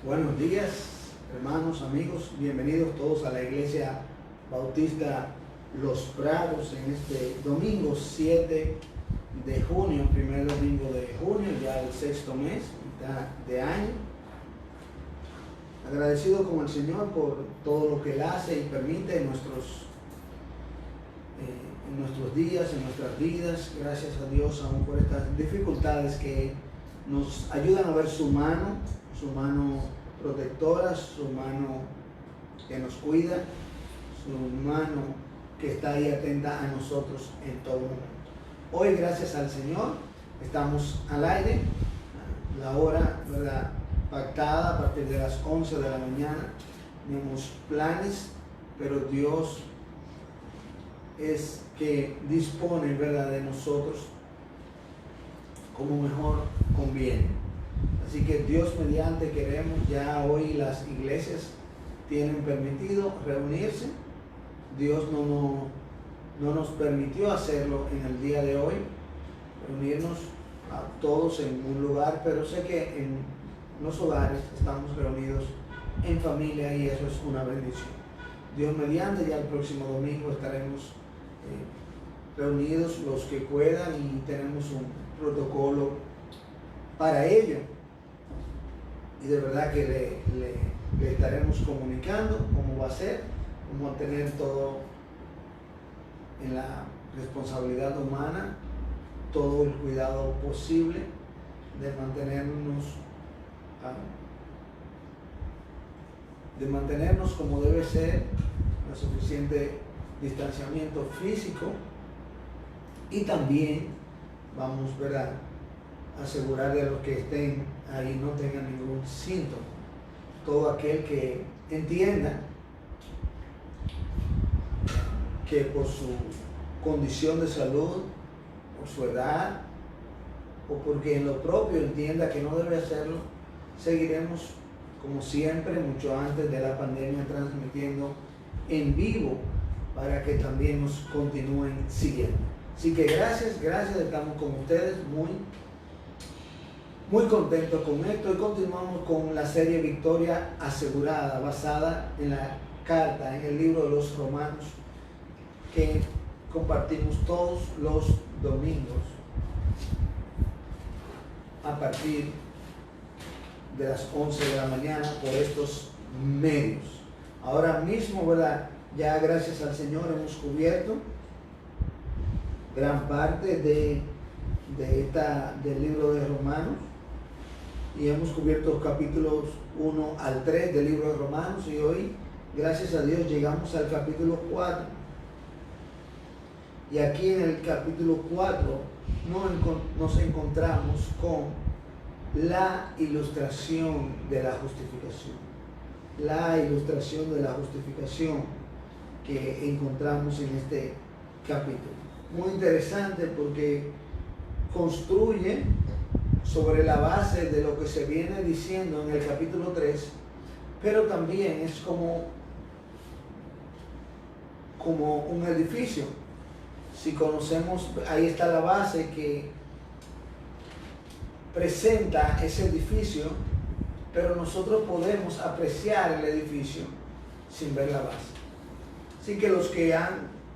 Buenos días, hermanos, amigos, bienvenidos todos a la Iglesia Bautista Los Prados en este domingo 7 de junio, primer domingo de junio, ya el sexto mes de año. Agradecido con el Señor por todo lo que Él hace y permite en nuestros días, en nuestras vidas. Gracias a Dios aún por estas dificultades que nos ayudan a ver su mano protectora, su mano que nos cuida, su mano que está ahí atenta a nosotros en todo momento. Hoy, gracias al Señor, estamos al aire, la hora, ¿verdad?, pactada a partir de las 11 de la mañana. Tenemos planes, pero Dios es que dispone, ¿verdad?, de nosotros como mejor conviene. Así que Dios mediante queremos, ya hoy las iglesias tienen permitido reunirse. Dios no nos permitió hacerlo en el día de hoy, reunirnos a todos en un lugar, pero sé que en los hogares estamos reunidos en familia y eso es una bendición. Dios mediante, ya el próximo domingo estaremos reunidos los que puedan y tenemos un protocolo para ello. Y de verdad que le estaremos comunicando cómo va a ser, cómo tener todo en la responsabilidad humana, todo el cuidado posible de mantenernos como debe ser, el suficiente distanciamiento físico, y también vamos, ¿verdad?, asegurar de los que estén ahí no tengan ningún síntoma. Todo aquel que entienda que por su condición de salud, por su edad, o porque en lo propio entienda que no debe hacerlo, seguiremos como siempre, mucho antes de la pandemia, transmitiendo en vivo para que también nos continúen siguiendo. Así que gracias, estamos con ustedes muy contentos con esto, y continuamos con la serie Victoria Asegurada, basada en la carta, en el libro de los Romanos, que compartimos todos los domingos a partir de las 11 de la mañana por estos medios. Ahora mismo, ¿verdad?, ya gracias al Señor hemos cubierto gran parte del libro de Romanos, y hemos cubierto capítulos 1 al 3 del libro de Romanos, y hoy, gracias a Dios, llegamos al capítulo 4. Y aquí en el capítulo 4 nos encontramos con la ilustración de la justificación. La ilustración de la justificación que encontramos en este capítulo. Muy interesante porque construye sobre la base de lo que se viene diciendo en el capítulo 3, pero también es como un edificio. Si conocemos, ahí está la base que presenta ese edificio, pero nosotros podemos apreciar el edificio sin ver la base. Así que los que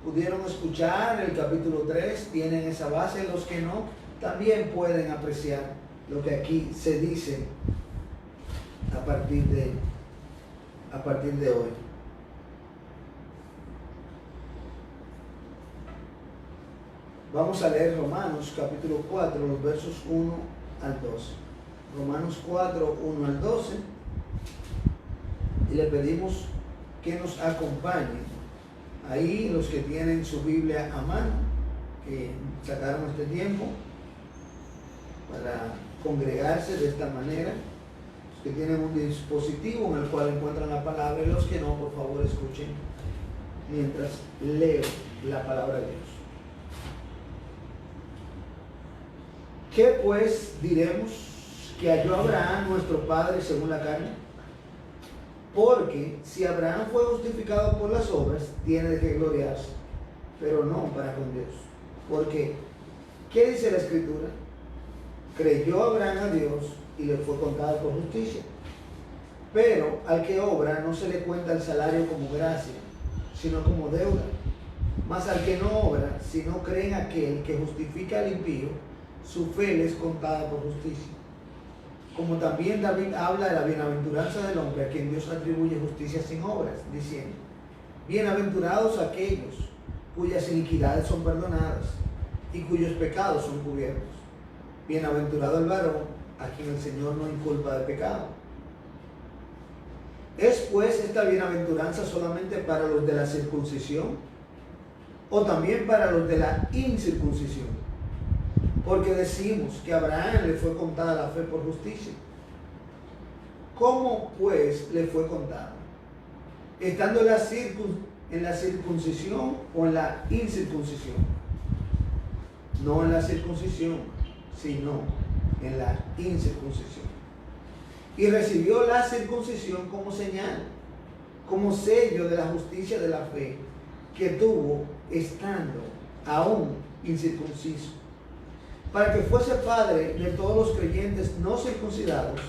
pudieron escuchar el capítulo 3 tienen esa base, los que no también pueden apreciar lo que aquí se dice a partir de hoy. Vamos a leer Romanos capítulo 4, los versos 1 al 12. Romanos 4, 1 al 12. Y le pedimos que nos acompañen. Ahí los que tienen su Biblia a mano, que sacaron este tiempo para congregarse de esta manera, los que tienen un dispositivo en el cual encuentran la palabra, y los que no, por favor escuchen mientras leo la palabra de Dios. ¿Qué pues diremos que halló Abraham nuestro padre según la carne? Porque si Abraham fue justificado por las obras, tiene que gloriarse, pero no para con Dios. Porque, ¿qué dice la Escritura? Creyó Abraham a Dios y le fue contado por justicia. Pero al que obra no se le cuenta el salario como gracia, sino como deuda. Mas al que no obra, si no cree en aquel que justifica al impío, su fe le es contada por justicia. Como también David habla de la bienaventuranza del hombre a quien Dios atribuye justicia sin obras, diciendo: bienaventurados aquellos cuyas iniquidades son perdonadas y cuyos pecados son cubiertos. Bienaventurado el varón a quien el Señor no inculpa de pecado. ¿Es pues esta bienaventuranza solamente para los de la circuncisión o también para los de la incircuncisión? Porque decimos que a Abraham le fue contada la fe por justicia. ¿Cómo pues le fue contada? ¿Estando en la circuncisión o en la incircuncisión? No en la circuncisión, sino en la incircuncisión. Y recibió la circuncisión como señal, como sello de la justicia de la fe que tuvo estando aún incircunciso, para que fuese padre de todos los creyentes no circuncidados,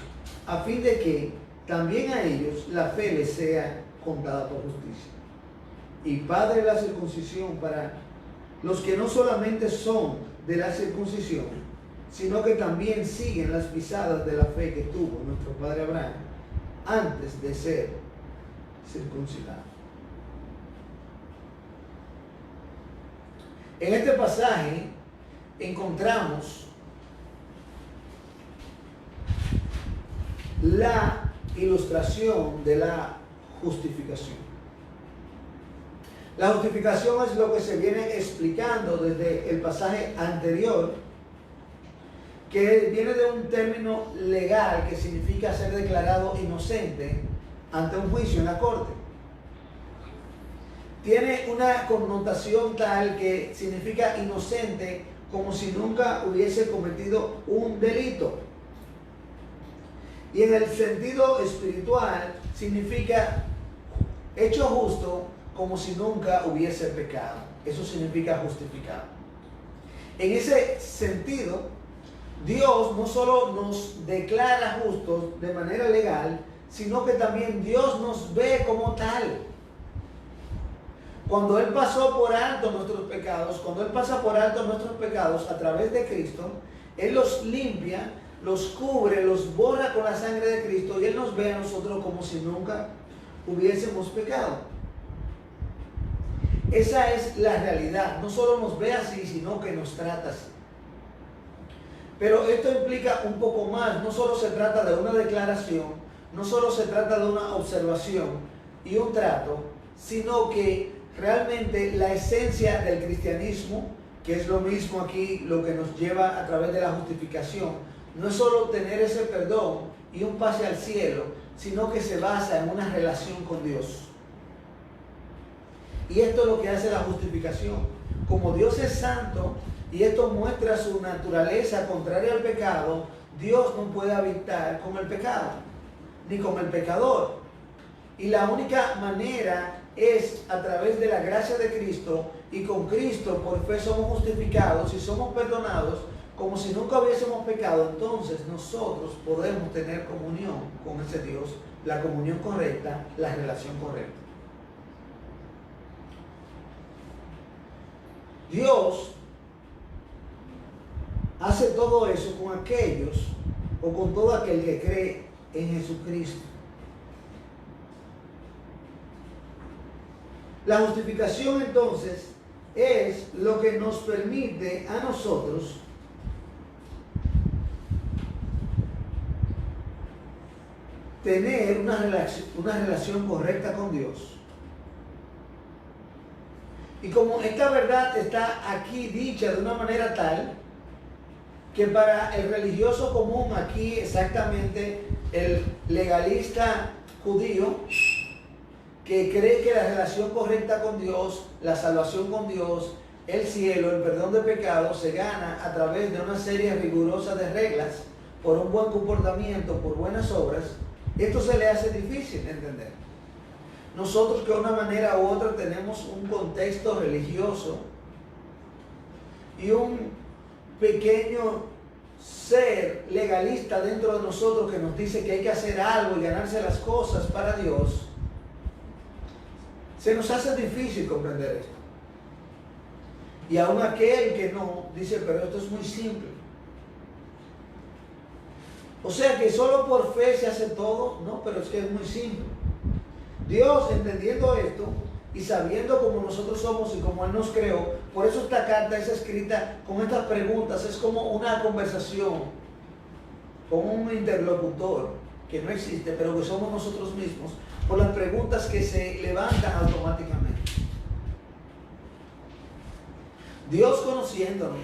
a fin de que también a ellos la fe les sea contada por justicia. Y padre de la circuncisión para los que no solamente son de la circuncisión, sino que también siguen las pisadas de la fe que tuvo nuestro padre Abraham antes de ser circuncidado. En este pasaje encontramos la ilustración de la justificación. La justificación es lo que se viene explicando desde el pasaje anterior, que viene de un término legal que significa ser declarado inocente ante un juicio en la corte. Tiene una connotación tal que significa inocente como si nunca hubiese cometido un delito. Y en el sentido espiritual significa hecho justo como si nunca hubiese pecado. Eso significa justificado. En ese sentido, Dios no solo nos declara justos de manera legal, sino que también Dios nos ve como tal. Cuando Él pasó por alto nuestros pecados, cuando Él pasa por alto nuestros pecados a través de Cristo, Él los limpia, los cubre, los borra con la sangre de Cristo y Él nos ve a nosotros como si nunca hubiésemos pecado. Esa es la realidad. No solo nos ve así, sino que nos trata así. Pero esto implica un poco más. No solo se trata de una declaración, no solo se trata de una observación y un trato, sino que realmente la esencia del cristianismo, que es lo mismo aquí, lo que nos lleva a través de la justificación, no es solo tener ese perdón y un pase al cielo, sino que se basa en una relación con Dios. Y esto es lo que hace la justificación. Como Dios es santo y esto muestra su naturaleza contraria al pecado, Dios no puede habitar con el pecado, ni con el pecador. Y la única manera es a través de la gracia de Cristo, y con Cristo por fe somos justificados y somos perdonados como si nunca hubiésemos pecado. Entonces nosotros podemos tener comunión con ese Dios, la comunión correcta, la relación correcta. Dios hace todo eso con aquellos o con todo aquel que cree en Jesucristo. La justificación entonces es lo que nos permite a nosotros tener una relación correcta con Dios. Y como esta verdad está aquí dicha de una manera tal que para el religioso común aquí, exactamente el legalista judío, que cree que la relación correcta con Dios, la salvación con Dios, el cielo, el perdón de pecados se gana a través de una serie rigurosa de reglas, por un buen comportamiento, por buenas obras, esto se le hace difícil de entender. Nosotros que de una manera u otra tenemos un contexto religioso y un pequeño ser legalista dentro de nosotros que nos dice que hay que hacer algo y ganarse las cosas para Dios, se nos hace difícil comprender esto. Y aún aquel que no, dice, pero esto es muy simple. O sea que solo por fe se hace todo, no, pero es que es muy simple. Dios, entendiendo esto y sabiendo cómo nosotros somos y cómo Él nos creó, por eso esta carta es escrita con estas preguntas, es como una conversación con un interlocutor que no existe, pero que somos nosotros mismos, por las preguntas que se levantan automáticamente. Dios, conociéndonos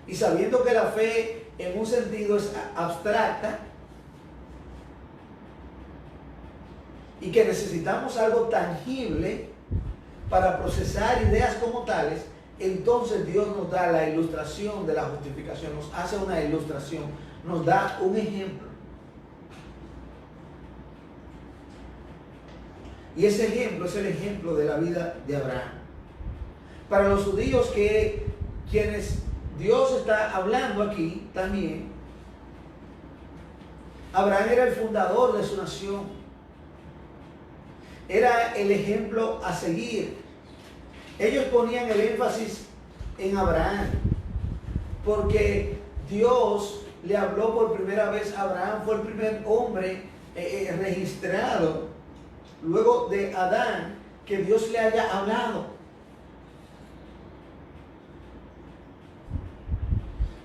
y sabiendo que la fe en un sentido es abstracta y que necesitamos algo tangible para procesar ideas como tales, entonces Dios nos da la ilustración de la justificación, nos hace una ilustración, nos da un ejemplo. Y ese ejemplo es el ejemplo de la vida de Abraham. Para los judíos quienes Dios está hablando aquí también, Abraham era el fundador de su nación. Era el ejemplo a seguir. Ellos ponían el énfasis en Abraham porque Dios le habló por primera vez a Abraham. Fue el primer hombre registrado luego de Adán que Dios le haya hablado.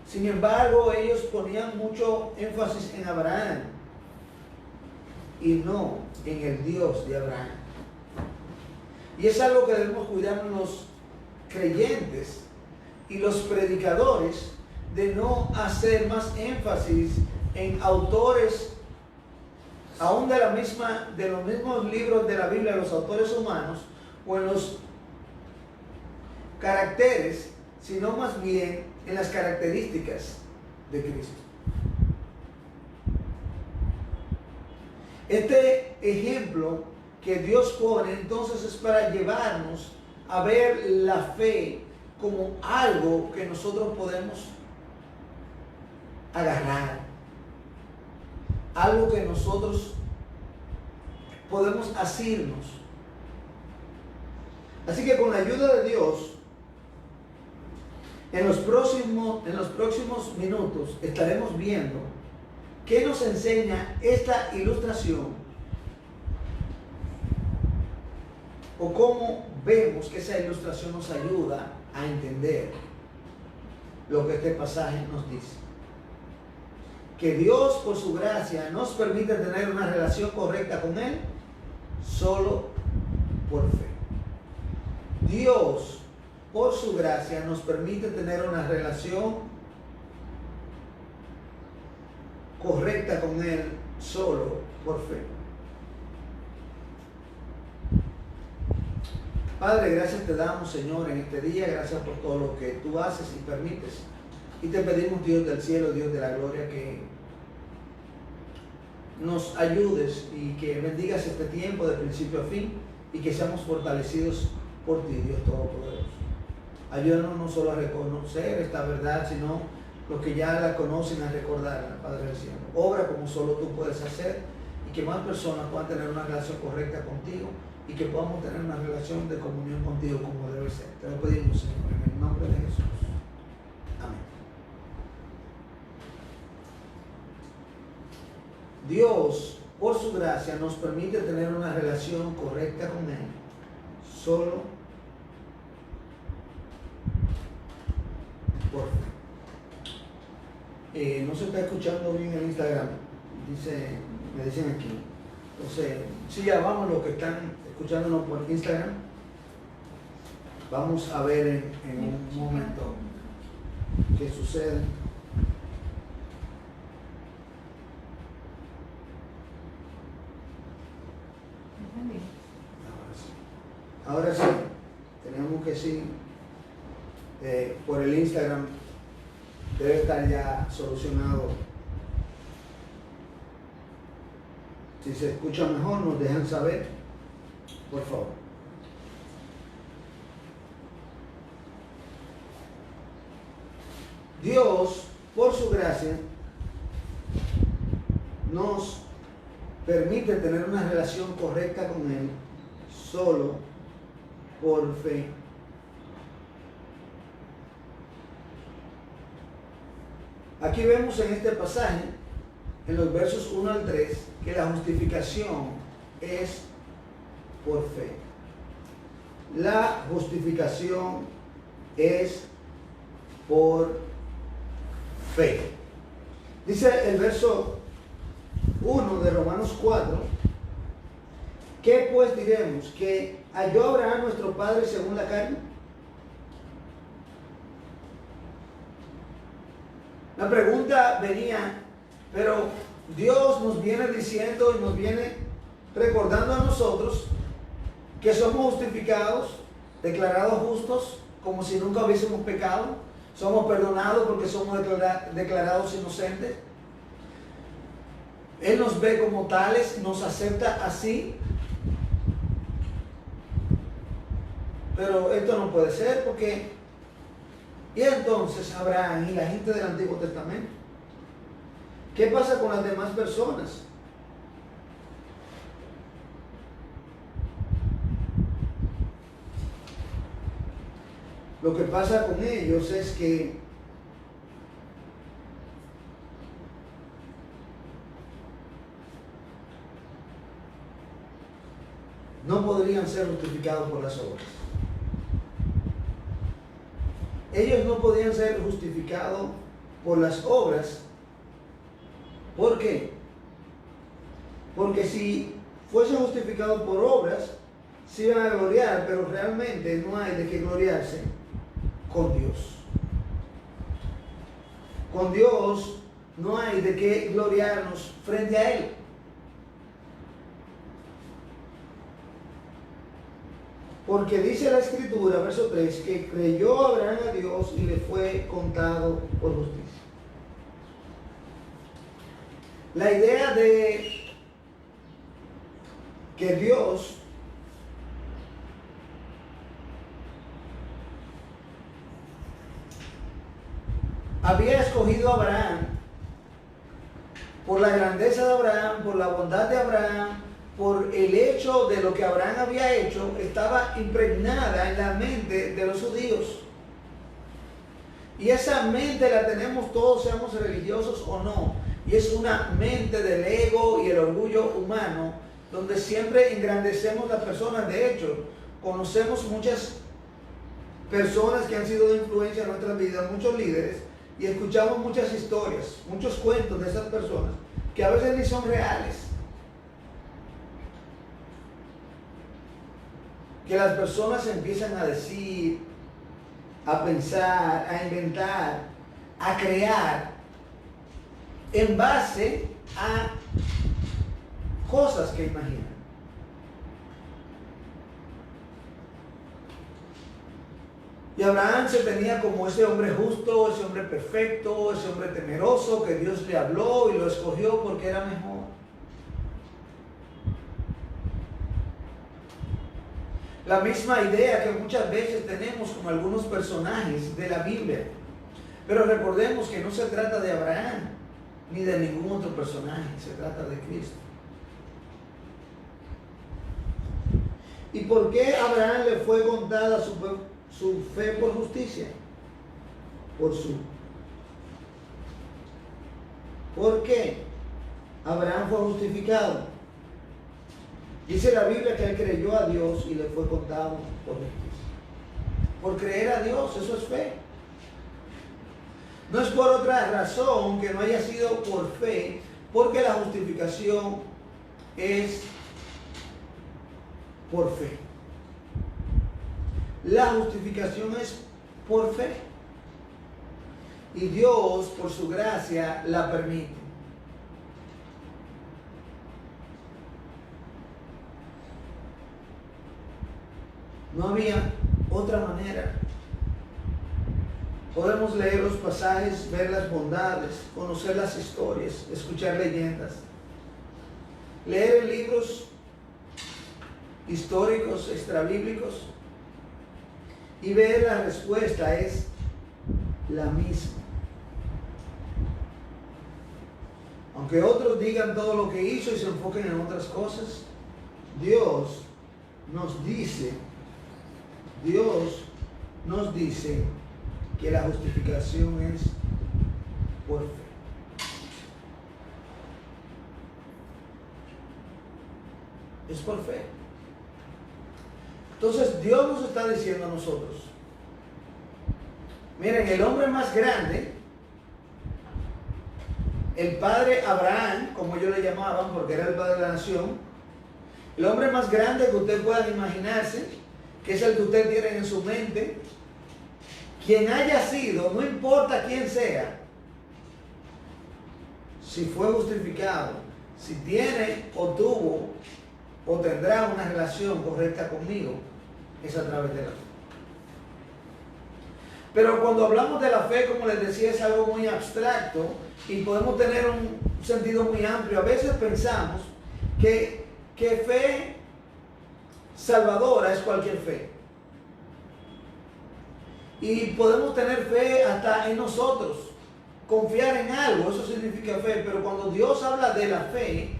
Sin embargo, ellos ponían mucho énfasis en Abraham y no en el Dios de Abraham. Y es algo que debemos cuidar los creyentes y los predicadores, de no hacer más énfasis en autores, aún de los mismos libros de la Biblia, los autores humanos, o en los caracteres, sino más bien en las características de Cristo. Este ejemplo que Dios pone entonces es para llevarnos a ver la fe como algo que nosotros podemos agarrar, algo que nosotros podemos asirnos. Así que con la ayuda de Dios, en los próximos minutos estaremos viendo qué nos enseña esta ilustración, o cómo vemos que esa ilustración nos ayuda a entender lo que este pasaje nos dice. Que Dios, por su gracia, nos permite tener una relación correcta con Él solo por fe. Dios, por su gracia, nos permite tener una relación correcta con Él solo por fe. Padre, gracias te damos, Señor, en este día. Gracias por todo lo que tú haces y permites. Y te pedimos, Dios del cielo, Dios de la gloria, que nos ayudes y que bendigas este tiempo de principio a fin y que seamos fortalecidos por ti, Dios Todopoderoso. Ayúdanos no solo a reconocer esta verdad, sino los que ya la conocen a recordarla, Padre del cielo. Obra como solo tú puedes hacer y que más personas puedan tener una relación correcta contigo y que podamos tener una relación de comunión contigo como debe ser. Te lo pedimos, Señor, en el nombre de Jesús. Amén. Dios, por su gracia, nos permite tener una relación correcta con Él solo por fe. No se está escuchando bien en Instagram, me dicen aquí. Entonces, sí, ya vamos los que están escuchándonos por Instagram. Vamos a ver en un momento qué sucede. Ahora sí, tenemos que sí, por el Instagram debe estar ya solucionado. Si se escucha mejor, nos dejan saber, por favor. Dios, por su gracia, nos permite tener una relación correcta con Él solo por fe. Aquí vemos en este pasaje, en los versos 1 al 3, que la justificación es por fe. La justificación es por fe. Dice el verso 1 de Romanos 4, ¿qué pues diremos? ¿Que halló Abraham nuestro padre según la carne? La pregunta venía, pero Dios nos viene diciendo y nos viene recordando a nosotros que somos justificados, declarados justos, como si nunca hubiésemos pecado. Somos perdonados porque somos declarados inocentes. Él nos ve como tales, nos acepta así. Pero esto no puede ser porque... Y entonces Abraham y la gente del Antiguo Testamento, ¿qué pasa con las demás personas? Lo que pasa con ellos es que no podrían ser justificados por las obras. Ellos no podían ser justificados por las obras. ¿Por qué? Porque si fuesen justificados por obras, se iban a gloriar, pero realmente no hay de qué gloriarse con Dios. Con Dios no hay de qué gloriarnos frente a Él. Porque dice la Escritura, verso 3, que creyó Abraham a Dios y le fue contado por justicia. La idea de que Dios había escogido a Abraham por la grandeza de Abraham, por la bondad de Abraham, por el hecho de lo que Abraham había hecho, estaba impregnada en la mente de los judíos. Y esa mente la tenemos todos, seamos religiosos o no. Y es una mente del ego y el orgullo humano, donde siempre engrandecemos las personas. De hecho, conocemos muchas personas que han sido de influencia en nuestras vidas, muchos líderes, y escuchamos muchas historias, muchos cuentos de esas personas, que a veces ni son reales. Que las personas empiezan a decir, a pensar, a inventar, a crear en base a cosas que imaginan. Y Abraham se tenía como ese hombre justo, ese hombre perfecto, ese hombre temeroso, que Dios le habló y lo escogió porque era mejor. La misma idea que muchas veces tenemos con algunos personajes de la Biblia. Pero recordemos que no se trata de Abraham ni de ningún otro personaje, se trata de Cristo. ¿Y por qué a Abraham le fue contada su fe por justicia? ¿Por qué Abraham fue justificado? Dice la Biblia que él creyó a Dios y le fue contado por justicia. Por creer a Dios, eso es fe. No es por otra razón que no haya sido por fe, porque la justificación es por fe. La justificación es por fe. Y Dios, por su gracia, la permite. No había otra manera. Podemos leer los pasajes, ver las bondades, conocer las historias, escuchar leyendas, leer libros históricos, extrabíblicos, y ver la respuesta es la misma. Aunque otros digan todo lo que hizo y se enfoquen en otras cosas, Dios nos dice que la justificación es por fe. Es por fe. Entonces Dios nos está diciendo a nosotros, miren, el hombre más grande, el padre Abraham, como ellos le llamaban, porque era el padre de la nación, el hombre más grande que usted pueda imaginarse, que es el que usted tiene en su mente, quien haya sido, no importa quién sea, si fue justificado, si tiene o tuvo o tendrá una relación correcta conmigo, es a través de la fe. Pero cuando hablamos de la fe, como les decía, es algo muy abstracto y podemos tener un sentido muy amplio. A veces pensamos que fe salvadora es cualquier fe. Y podemos tener fe hasta en nosotros, confiar en algo, eso significa fe. Pero cuando Dios habla de la fe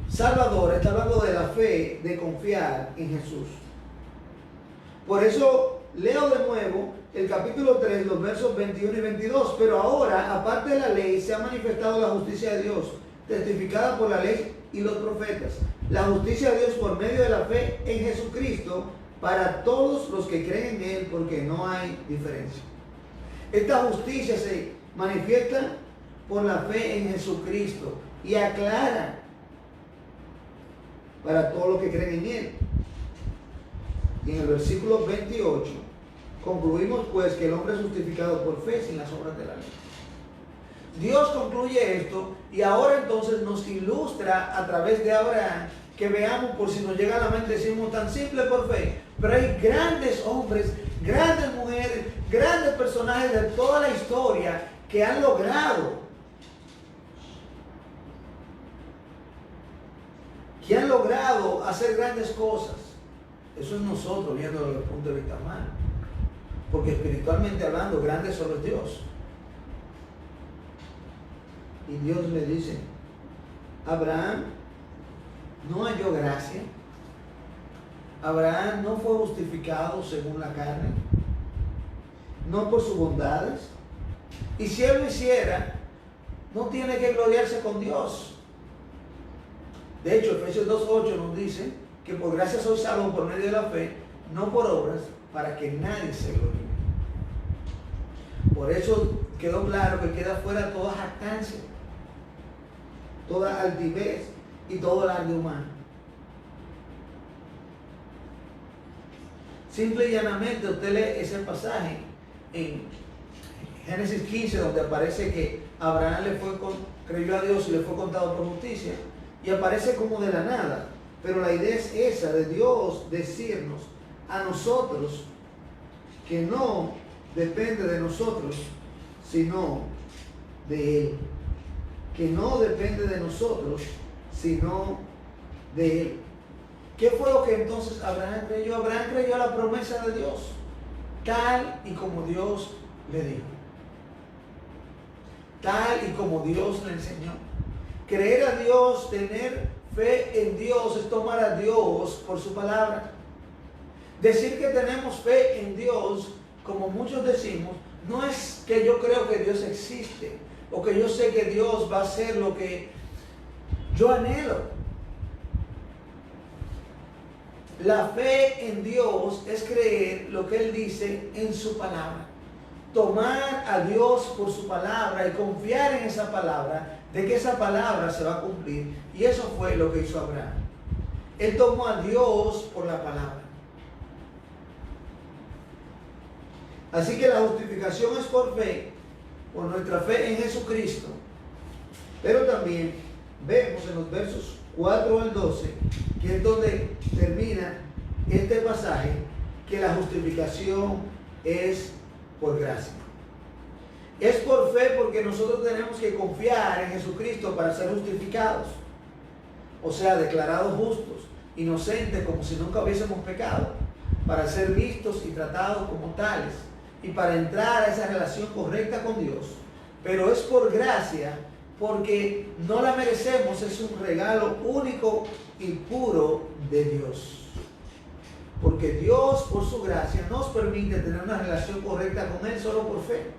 salvadora, está hablando de la fe de confiar en Jesús. Por eso leo de nuevo el capítulo 3, los versos 21 y 22. Pero ahora, aparte de la ley, se ha manifestado la justicia de Dios, testificada por la ley y los profetas. La justicia de Dios por medio de la fe en Jesucristo para todos los que creen en Él, porque no hay diferencia. Esta justicia se manifiesta por la fe en Jesucristo y aclara para todos los que creen en Él. Y en el versículo 28 concluimos pues que el hombre es justificado por fe sin las obras de la ley. Dios concluye esto y ahora entonces nos ilustra a través de Abraham, que veamos, por si nos llega a la mente, decimos tan simple por fe, pero hay grandes hombres, grandes mujeres, grandes personajes de toda la historia que han logrado hacer grandes cosas. Eso es nosotros viéndolo desde el punto de vista humano, porque espiritualmente hablando, grande solo es Dios. Y Dios le dice, Abraham no halló gracia, Abraham no fue justificado según la carne, no por sus bondades, y si él lo hiciera, no tiene que gloriarse con Dios. De hecho, Efesios 2:8 nos dice que por gracia sois salvos por medio de la fe, no por obras, para que nadie se gloríe. Por eso quedó claro que queda fuera toda jactancia, toda altivez y todo alarde humano. Simple y llanamente usted lee ese pasaje en Génesis 15, donde aparece que Abraham creyó a Dios y le fue contado por justicia, y aparece como de la nada. Pero la idea es esa, de Dios decirnos a nosotros que no depende de nosotros, sino de Él. Que no depende de nosotros, sino de Él. ¿Qué fue lo que entonces Abraham creyó? Abraham creyó a la promesa de Dios, tal y como Dios le dijo. Tal y como Dios le enseñó. Creer a Dios, tener fe en Dios, es tomar a Dios por su palabra. Decir que tenemos fe en Dios, como muchos decimos, no es que yo creo que Dios existe, o que yo sé que Dios va a hacer lo que yo anhelo. La fe en Dios es creer lo que Él dice en su palabra. Tomar a Dios por su palabra y confiar en esa palabra, de que esa palabra se va a cumplir. Y eso fue lo que hizo Abraham. Él tomó a Dios por la palabra. Así que la justificación es por fe, por nuestra fe en Jesucristo. Pero también vemos en los versos 4 al 12, que es donde termina este pasaje, que la justificación es por gracia. Es por fe porque nosotros tenemos que confiar en Jesucristo para ser justificados. O sea, declarados justos, inocentes como si nunca hubiésemos pecado, para ser vistos y tratados como tales y para entrar a esa relación correcta con Dios. Pero es por gracia porque no la merecemos, es un regalo único y puro de Dios. Porque Dios, por su gracia, nos permite tener una relación correcta con Él solo por fe.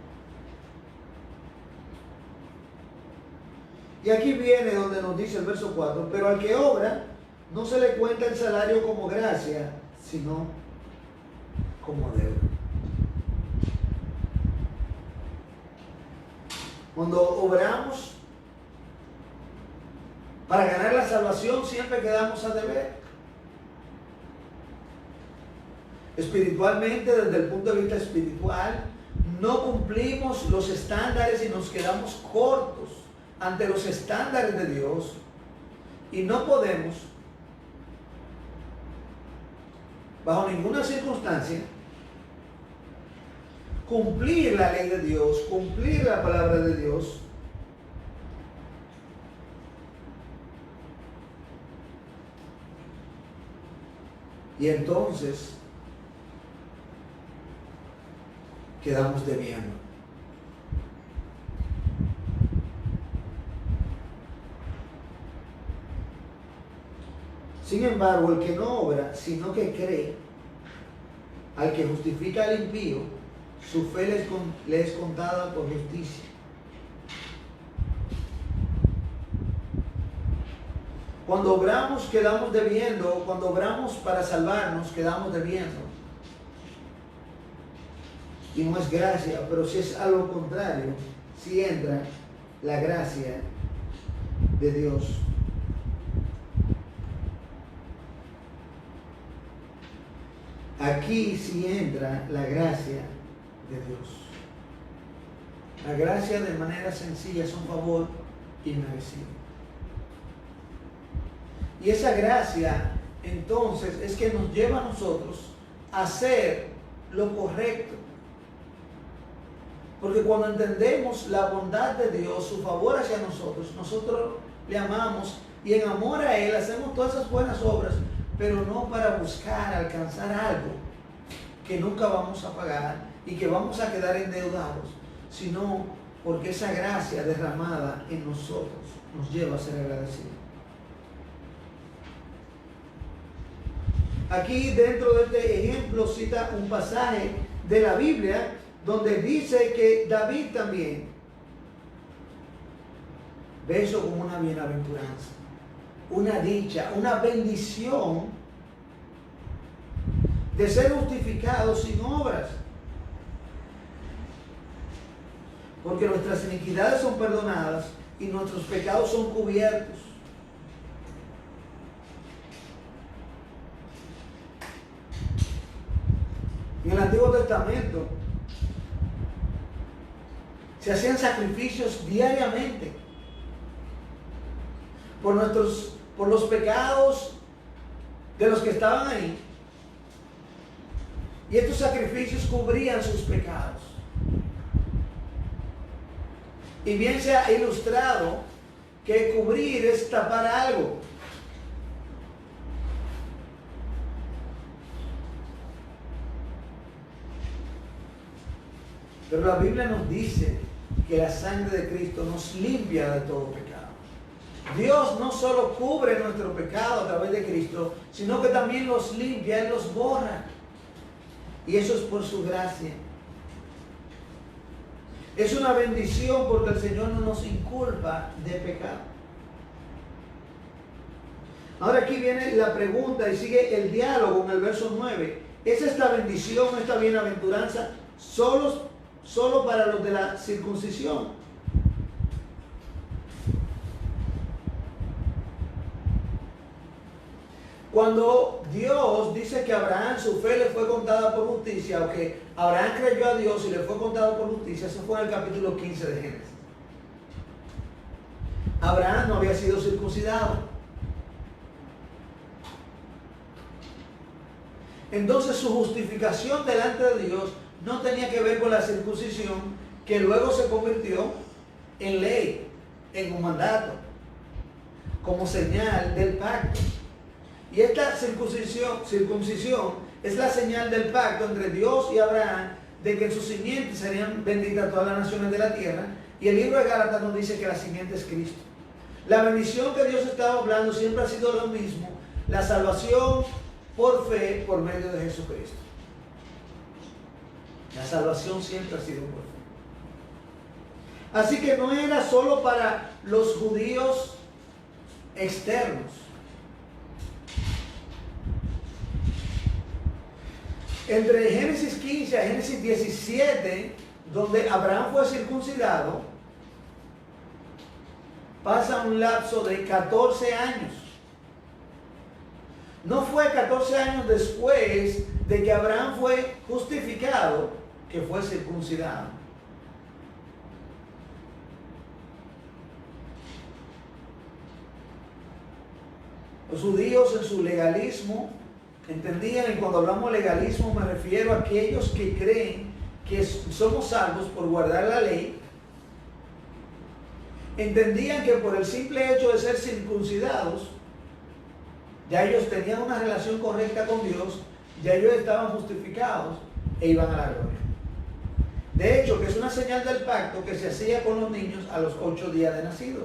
Y aquí viene donde nos dice el verso 4, pero al que obra, no se le cuenta el salario como gracia, sino como deuda. Cuando obramos para ganar la salvación, siempre quedamos a deber. Espiritualmente, desde el punto de vista espiritual, no cumplimos los estándares y nos quedamos cortos ante los estándares de Dios, y no podemos, bajo ninguna circunstancia, cumplir la ley de Dios, cumplir la palabra de Dios, y entonces quedamos debiendo. Sin embargo, el que no obra, sino que cree, al que justifica al impío, su fe le es contada por justicia. Cuando obramos, quedamos debiendo. Cuando obramos para salvarnos, quedamos debiendo. Y no es gracia, pero si es algo contrario, si entra la gracia de Dios. Aquí sí entra la gracia de Dios. La gracia de manera sencilla es un favor inmerecido. Y esa gracia entonces es que nos lleva a nosotros a hacer lo correcto. Porque cuando entendemos la bondad de Dios, su favor hacia nosotros, nosotros le amamos y en amor a Él hacemos todas esas buenas obras, pero no para buscar alcanzar algo que nunca vamos a pagar y que vamos a quedar endeudados, sino porque esa gracia derramada en nosotros nos lleva a ser agradecidos. Aquí dentro de este ejemplo cita un pasaje de la Biblia donde dice que David también ve eso como una bienaventuranza, una dicha, una bendición de ser justificado sin obras. Porque nuestras iniquidades son perdonadas y nuestros pecados son cubiertos. En el Antiguo Testamento se hacían sacrificios diariamente por los pecados de los que estaban ahí. Y estos sacrificios cubrían sus pecados. Y bien se ha ilustrado que cubrir es tapar algo. Pero la Biblia nos dice que la sangre de Cristo nos limpia de todo pecado. Dios no solo cubre nuestro pecado a través de Cristo, sino que también los limpia, Él los borra. Y eso es por su gracia. Es una bendición porque el Señor no nos inculpa de pecado. Ahora aquí viene la pregunta y sigue el diálogo en el verso 9. ¿Es esta bendición, esta bienaventuranza solo para los de la circuncisión? Cuando Dios dice que a Abraham su fe le fue contada por justicia, o que Abraham creyó a Dios y le fue contado por justicia, eso fue en el capítulo 15 de Génesis. Abraham no había sido circuncidado. Entonces su justificación delante de Dios no tenía que ver con la circuncisión, que luego se convirtió en ley, en un mandato, como señal del pacto. Y esta circuncisión es la señal del pacto entre Dios y Abraham, de que en sus simientes serían benditas todas las naciones de la tierra, Y el libro de Gálatas nos dice que la simiente es Cristo. La bendición que Dios estaba hablando siempre ha sido lo mismo, la salvación por fe por medio de Jesucristo. La salvación siempre ha sido por fe. Así que no era solo para los judíos externos. Entre Génesis 15 a Génesis 17, donde Abraham fue circuncidado, pasa un lapso de 14 años. No fue 14 años después de que Abraham fue justificado que fue circuncidado. Los judíos en su legalismo entendían, y cuando hablamos de legalismo me refiero a aquellos que creen que somos salvos por guardar la ley, entendían que por el simple hecho de ser circuncidados, ya ellos tenían una relación correcta con Dios, ya ellos estaban justificados e iban a la gloria. De hecho, que es una señal del pacto que se hacía con los niños a los 8 días de nacido.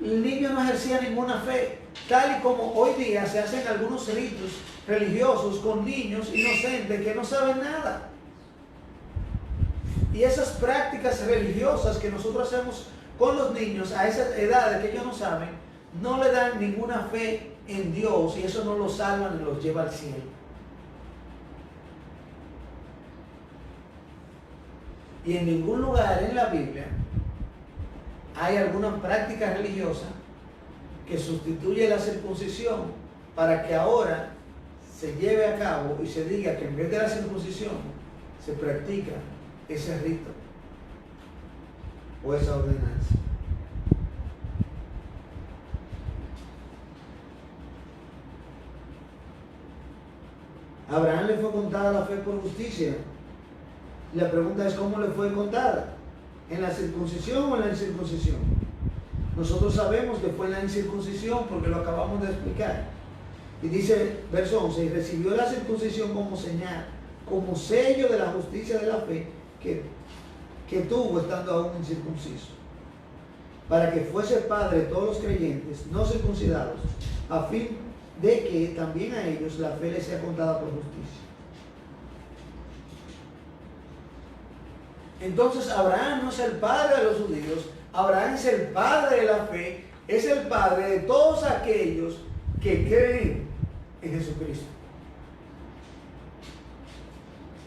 El niño no ejercía ninguna fe, tal y como hoy día se hacen algunos ritos religiosos con niños inocentes que no saben nada. Y esas prácticas religiosas que nosotros hacemos con los niños a esa edad que ellos no saben, no le dan ninguna fe en Dios y eso no los salva ni los lleva al cielo. Y en ningún lugar en la Biblia hay alguna práctica religiosa que sustituye la circuncisión para que ahora se lleve a cabo y se diga que en vez de la circuncisión se practica ese rito o esa ordenanza. A Abraham le fue contada la fe por justicia. Y la pregunta es, ¿cómo le fue contada? ¿En la circuncisión o en la incircuncisión? Nosotros sabemos que fue en la incircuncisión porque lo acabamos de explicar. Y dice, verso 11, y recibió la circuncisión como señal, como sello de la justicia de la fe que tuvo estando aún incircunciso, para que fuese padre de todos los creyentes no circuncidados, a fin de que también a ellos la fe les sea contada por justicia. Entonces Abraham no es el padre de los judíos, Abraham es el padre de la fe, es el padre de todos aquellos que creen en Jesucristo,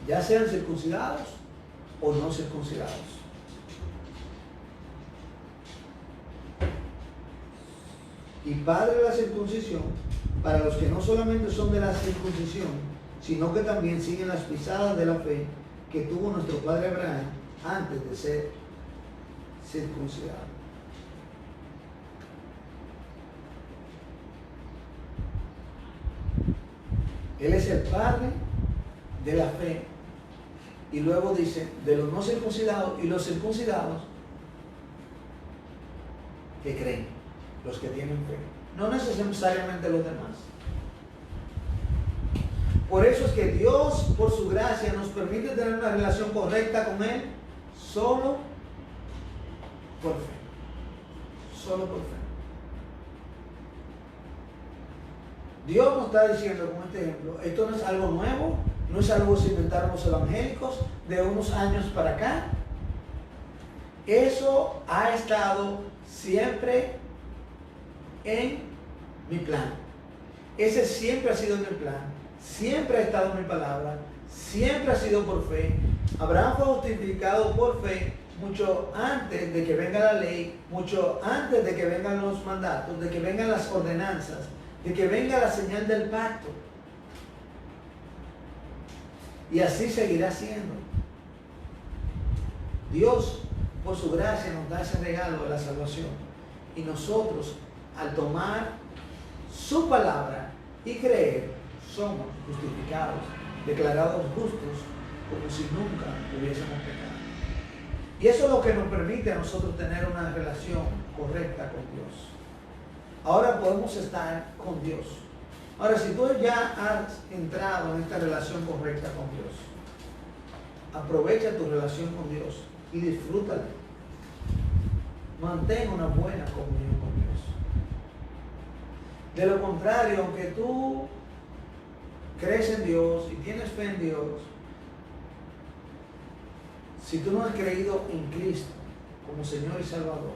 ya sean circuncidados o no circuncidados. Y padre de la circuncisión para los que no solamente son de la circuncisión, sino que también siguen las pisadas de la fe que tuvo nuestro padre Abraham antes de ser circuncidado. Él es el padre de la fe. Y luego dice, de los no circuncidados y los circuncidados que creen, los que tienen fe. No necesariamente los demás. Por eso es que Dios, por su gracia, nos permite tener una relación correcta con Él solo por fe. Solo por fe. Dios nos está diciendo con este ejemplo, esto no es algo nuevo, no es algo que se inventaron los evangélicos de unos años para acá. Eso ha estado siempre en mi plan. Ese siempre ha sido mi plan. Siempre ha estado en mi palabra. Siempre ha sido por fe. Abraham fue justificado por fe mucho antes de que venga la ley, mucho antes de que vengan los mandatos, de que vengan las ordenanzas, de que venga la señal del pacto. Y así seguirá siendo. Dios, por su gracia, nos da ese regalo de la salvación. Y nosotros, al tomar su palabra y creer, somos justificados, declarados justos, como si nunca hubiésemos pecado. Y eso es lo que nos permite a nosotros tener una relación correcta con Dios. Ahora podemos estar con Dios. Ahora, si tú ya has entrado en esta relación correcta con Dios, aprovecha tu relación con Dios y disfrútala. mantén una buena comunión con Dios. De lo contrario, aunque tú crees en Dios y tienes fe en Dios, si tú no has creído en Cristo como Señor y Salvador,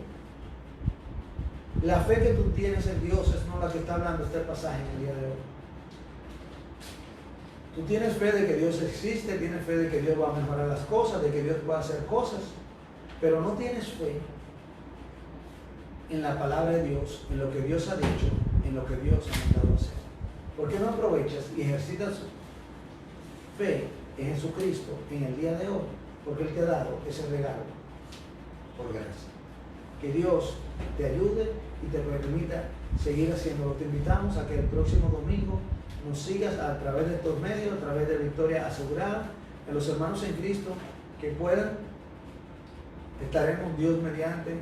la fe que tú tienes en Dios es no la que está hablando este pasaje en el día de hoy. Tú tienes fe de que Dios existe, tienes fe de que Dios va a mejorar las cosas, de que Dios va a hacer cosas, pero no tienes fe en la palabra de Dios, en lo que Dios ha dicho, en lo que Dios ha mandado hacer. ¿Por qué no aprovechas y ejercitas fe en Jesucristo en el día de hoy? Porque Él te ha dado ese regalo por gracia. Que Dios te ayude y te permita seguir haciéndolo. Te invitamos a que el próximo domingo nos sigas a través de estos medios, a través de Victoria Asegurada, en los hermanos en Cristo que puedan. Estaremos, Dios mediante,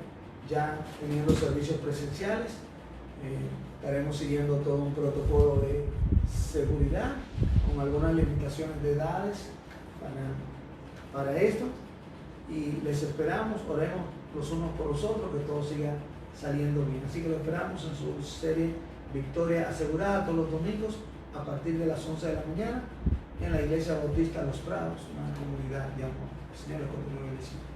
ya teniendo servicios presenciales. Estaremos siguiendo todo un protocolo de seguridad con algunas limitaciones de edades para esto, y les esperamos. Oremos los unos por los otros, que todo siga saliendo bien. Así que lo esperamos en su serie Victoria Asegurada todos los domingos a partir de las 11 de la mañana en la Iglesia Bautista Los Prados, una comunidad de amor. El Señor les continúe bendiciendo.